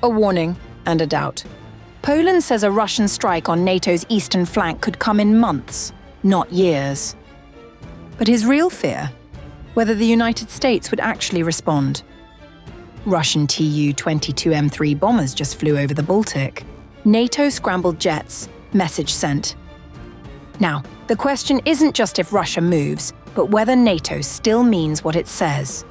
a warning, and a doubt. Poland says a Russian strike on NATO's eastern flank could come in months, not years. But his real fear? Whether the United States would actually respond. Russian Tu-22M3 bombers just flew over the Baltic. NATO scrambled jets, message sent. Now, the question isn't just if Russia moves, but whether NATO still means what it says.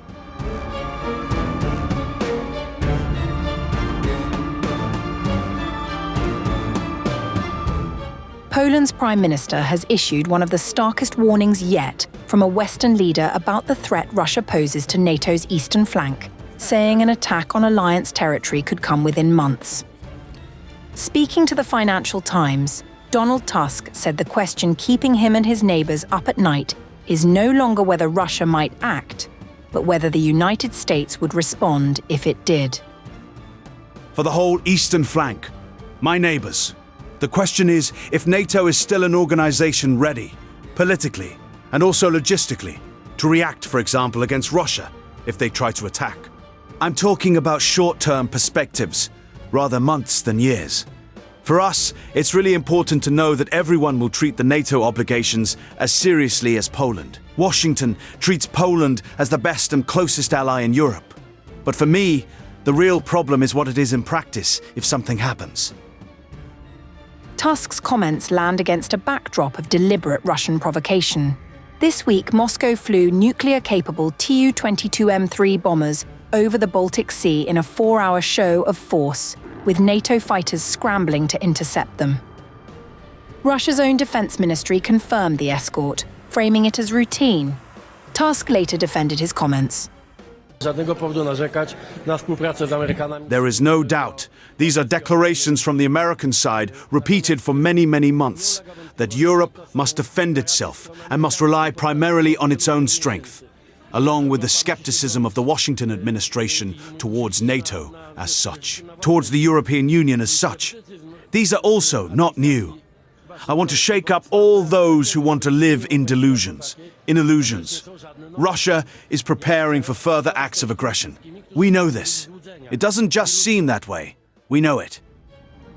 Poland's Prime Minister has issued one of the starkest warnings yet from a Western leader about the threat Russia poses to NATO's eastern flank, saying an attack on alliance territory could come within months. Speaking to the Financial Times, Donald Tusk said the question keeping him and his neighbours up at night is no longer whether Russia might act, but whether the United States would respond if it did. For the whole eastern flank, my neighbours, the question is if NATO is still an organisation ready, politically and also logistically, to react, for example, against Russia if they try to attack. I'm talking about short-term perspectives, rather months than years. For us, it's really important to know that everyone will treat the NATO obligations as seriously as Poland. Washington treats Poland as the best and closest ally in Europe. But for me, the real problem is what it is in practice if something happens. Tusk's comments land against a backdrop of deliberate Russian provocation. This week, Moscow flew nuclear-capable Tu-22M3 bombers over the Baltic Sea in a 4-hour show of force, with NATO fighters scrambling to intercept them. Russia's own defense ministry confirmed the escort, framing it as routine. Tusk later defended his comments. There is no doubt. These are declarations from the American side, repeated for many, many months, that Europe must defend itself and must rely primarily on its own strength, along with the skepticism of the Washington administration towards NATO as such, towards the European Union as such. These are also not new. I want to shake up all those who want to live in delusions, in illusions. Russia is preparing for further acts of aggression. We know this. It doesn't just seem that way. We know it.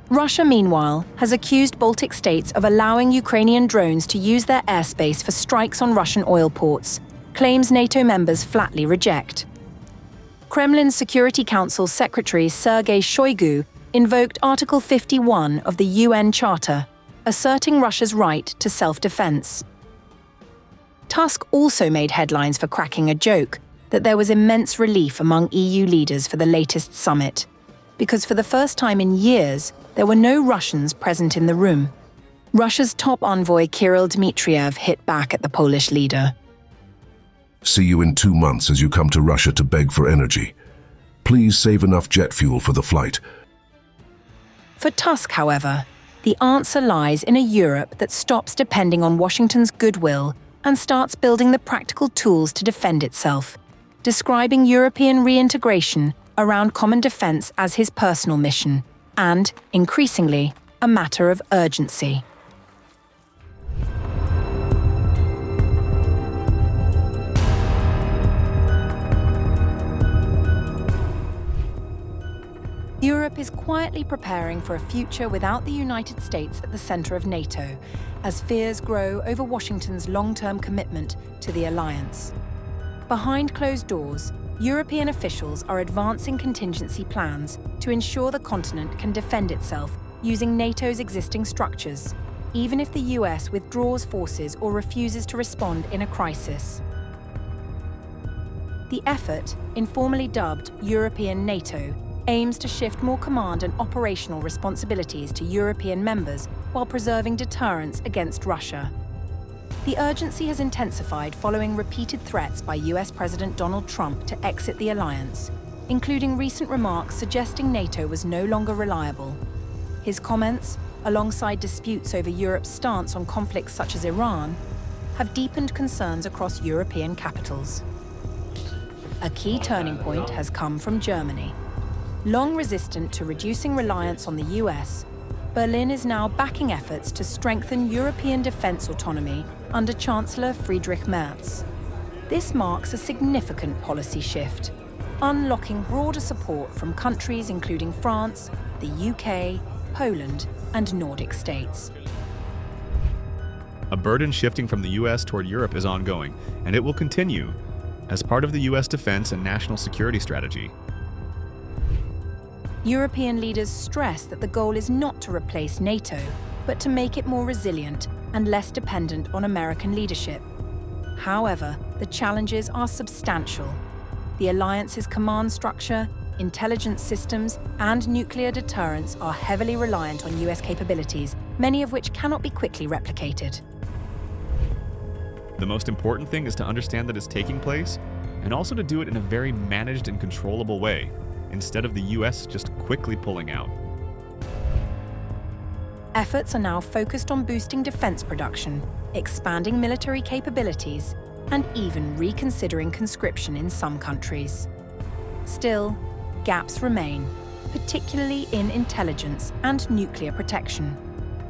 Russia, meanwhile, has accused Baltic states of allowing Ukrainian drones to use their airspace for strikes on Russian oil ports, claims NATO members flatly reject. Kremlin's Security Council Secretary Sergei Shoigu invoked Article 51 of the UN Charter, asserting Russia's right to self-defense. Tusk also made headlines for cracking a joke that there was immense relief among EU leaders for the latest summit, because for the first time in years, there were no Russians present in the room. Russia's top envoy Kirill Dmitriev hit back at the Polish leader. See you in 2 months as you come to Russia to beg for energy. Please save enough jet fuel for the flight. For Tusk, however, the answer lies in a Europe that stops depending on Washington's goodwill and starts building the practical tools to defend itself, describing European reintegration around common defense as his personal mission, and, increasingly, a matter of urgency. Europe is quietly preparing for a future without the United States at the center of NATO, as fears grow over Washington's long-term commitment to the alliance. Behind closed doors, European officials are advancing contingency plans to ensure the continent can defend itself using NATO's existing structures, even if the US withdraws forces or refuses to respond in a crisis. The effort, informally dubbed European NATO, aims to shift more command and operational responsibilities to European members while preserving deterrence against Russia. The urgency has intensified following repeated threats by US President Donald Trump to exit the alliance, including recent remarks suggesting NATO was no longer reliable. His comments, alongside disputes over Europe's stance on conflicts such as Iran, have deepened concerns across European capitals. A key turning point has come from Germany. Long resistant to reducing reliance on the US, Berlin is now backing efforts to strengthen European defense autonomy under Chancellor Friedrich Merz. This marks a significant policy shift. unlocking broader support from countries including France, the UK, Poland, and Nordic states. A burden shifting from the US toward Europe is ongoing, and it will continue as part of the US defense and national security strategy. European leaders stress that the goal is not to replace NATO, but to make it more resilient and less dependent on American leadership. However, the challenges are substantial. The alliance's command structure, intelligence systems, and nuclear deterrence are heavily reliant on US capabilities, many of which cannot be quickly replicated. The most important thing is to understand that it's taking place, and also to do it in a very managed and controllable way, instead of the US just quickly pulling out. Efforts are now focused on boosting defense production, expanding military capabilities, and even reconsidering conscription in some countries. Still, gaps remain, particularly in intelligence and nuclear protection,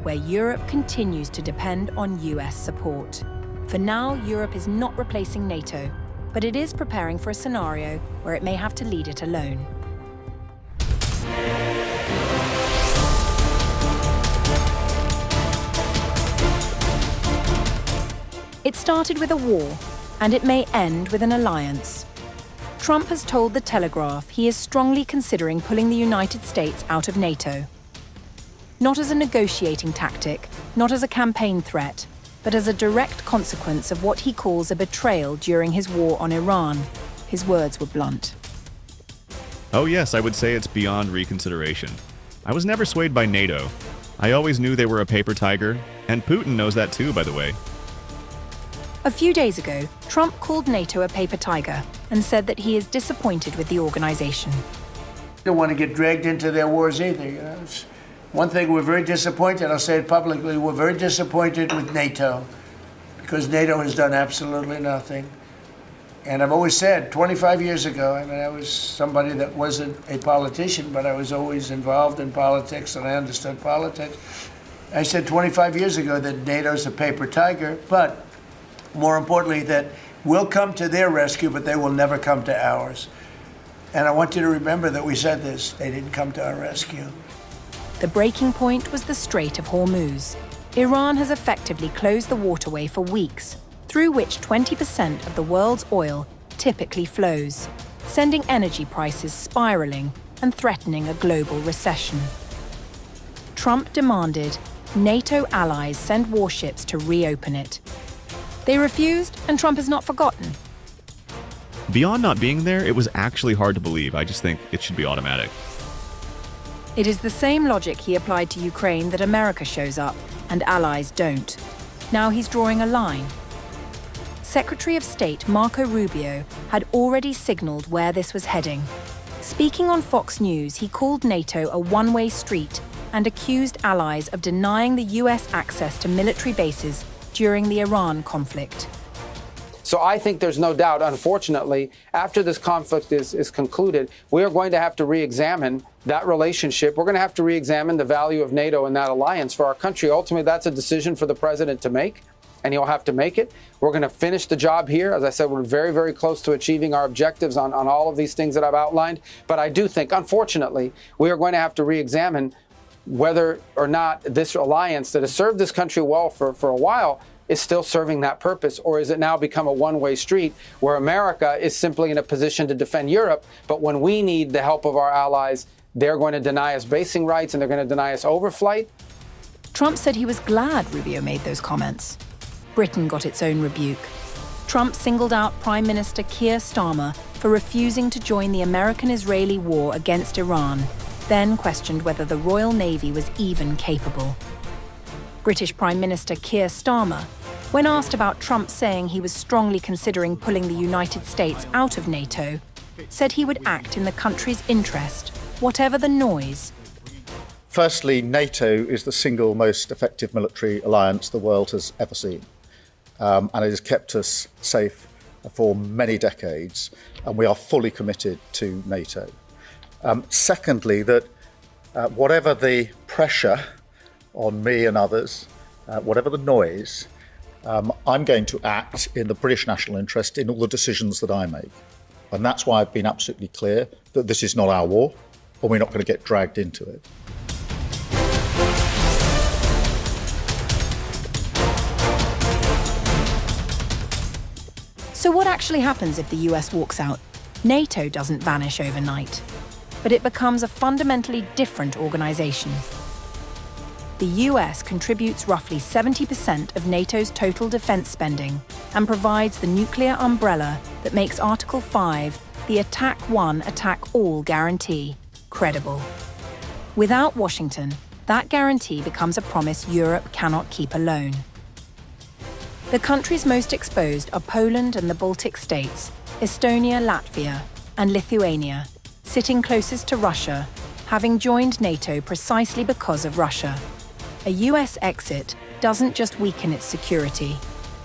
where Europe continues to depend on US support. For now, Europe is not replacing NATO, but it is preparing for a scenario where it may have to lead it alone. It started with a war, and it may end with an alliance. Trump has told The Telegraph he is strongly considering pulling the United States out of NATO. Not as a negotiating tactic, not as a campaign threat, but as a direct consequence of what he calls a betrayal during his war on Iran. His words were blunt. Oh yes, I would say it's beyond reconsideration. I was never swayed by NATO. I always knew they were a paper tiger, and Putin knows that too, by the way. A few days ago, Trump called NATO a paper tiger and said that he is disappointed with the organization. Don't want to get dragged into their wars either. You know? It's one thing, we're very disappointed, I'll say it publicly, we're very disappointed with NATO because NATO has done absolutely nothing. And I've always said, 25 years ago, I mean, I was somebody that wasn't a politician, but I was always involved in politics and I understood politics. I said 25 years ago that NATO's a paper tiger, but more importantly, that we'll come to their rescue, but they will never come to ours. And I want you to remember that we said this, they didn't come to our rescue. The breaking point was the Strait of Hormuz. Iran has effectively closed the waterway for weeks, through which 20% of the world's oil typically flows, sending energy prices spiraling and threatening a global recession. Trump demanded NATO allies send warships to reopen it. They refused, and Trump has not forgotten. Beyond not being there, it was actually hard to believe. I just think it should be automatic. It is the same logic he applied to Ukraine that America shows up, and allies don't. Now he's drawing a line. Secretary of State Marco Rubio had already signaled where this was heading. Speaking on Fox News, he called NATO a one-way street and accused allies of denying the US access to military bases during the Iran conflict. So I think there's no doubt, unfortunately, after this conflict is concluded, we are going to have to re-examine that relationship. We're going to have to re-examine the value of NATO and that alliance for our country. Ultimately, that's a decision for the president to make, and he'll have to make it. We're going to finish the job here. As I said, we're very, very close to achieving our objectives on all of these things that I've outlined. But I do think, unfortunately, we are going to have to re-examine whether or not this alliance that has served this country well for a while is still serving that purpose, or is it now become a one-way street where America is simply in a position to defend Europe, but when we need the help of our allies, they're going to deny us basing rights and they're going to deny us overflight? Trump said he was glad Rubio made those comments. Britain got its own rebuke. Trump singled out Prime Minister Keir Starmer for refusing to join the American-Israeli war against Iran, then questioned whether the Royal Navy was even capable. British Prime Minister Keir Starmer, when asked about Trump saying he was strongly considering pulling the United States out of NATO, said he would act in the country's interest, whatever the noise. Firstly, NATO is the single most effective military alliance the world has ever seen. And it has kept us safe for many decades, and we are fully committed to NATO. Secondly, that whatever the pressure on me and others, whatever the noise, I'm going to act in the British national interest in all the decisions that I make. And that's why I've been absolutely clear that this is not our war, and we're not going to get dragged into it. So what actually happens if the US walks out? NATO doesn't vanish overnight, but it becomes a fundamentally different organization. The US contributes roughly 70% of NATO's total defense spending and provides the nuclear umbrella that makes Article 5, the Attack One, Attack All guarantee, credible. Without Washington, that guarantee becomes a promise Europe cannot keep alone. The countries most exposed are Poland and the Baltic states, Estonia, Latvia, and Lithuania, sitting closest to Russia, having joined NATO precisely because of Russia. A US exit doesn't just weaken its security,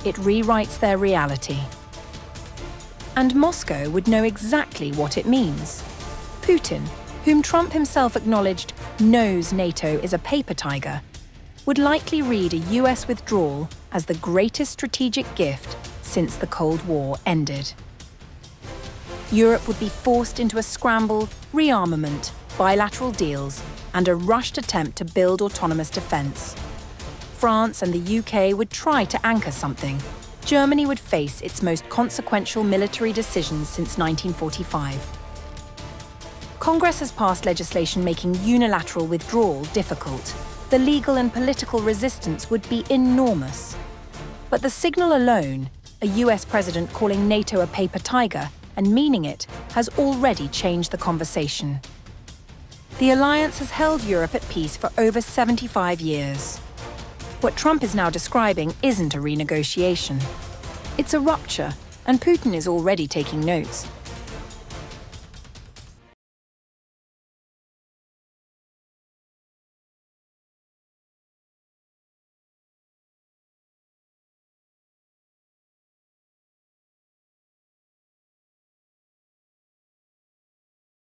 it rewrites their reality. And Moscow would know exactly what it means. Putin, whom Trump himself acknowledged knows NATO is a paper tiger, would likely read a US withdrawal as the greatest strategic gift since the Cold War ended. Europe would be forced into a scramble, rearmament, bilateral deals, and a rushed attempt to build autonomous defense. France and the UK would try to anchor something. Germany would face its most consequential military decisions since 1945. Congress has passed legislation making unilateral withdrawal difficult. The legal and political resistance would be enormous. But the signal alone, a US president calling NATO a paper tiger and meaning it, has already changed the conversation. The alliance has held Europe at peace for over 75 years. What Trump is now describing isn't a renegotiation. It's a rupture, and Putin is already taking notes.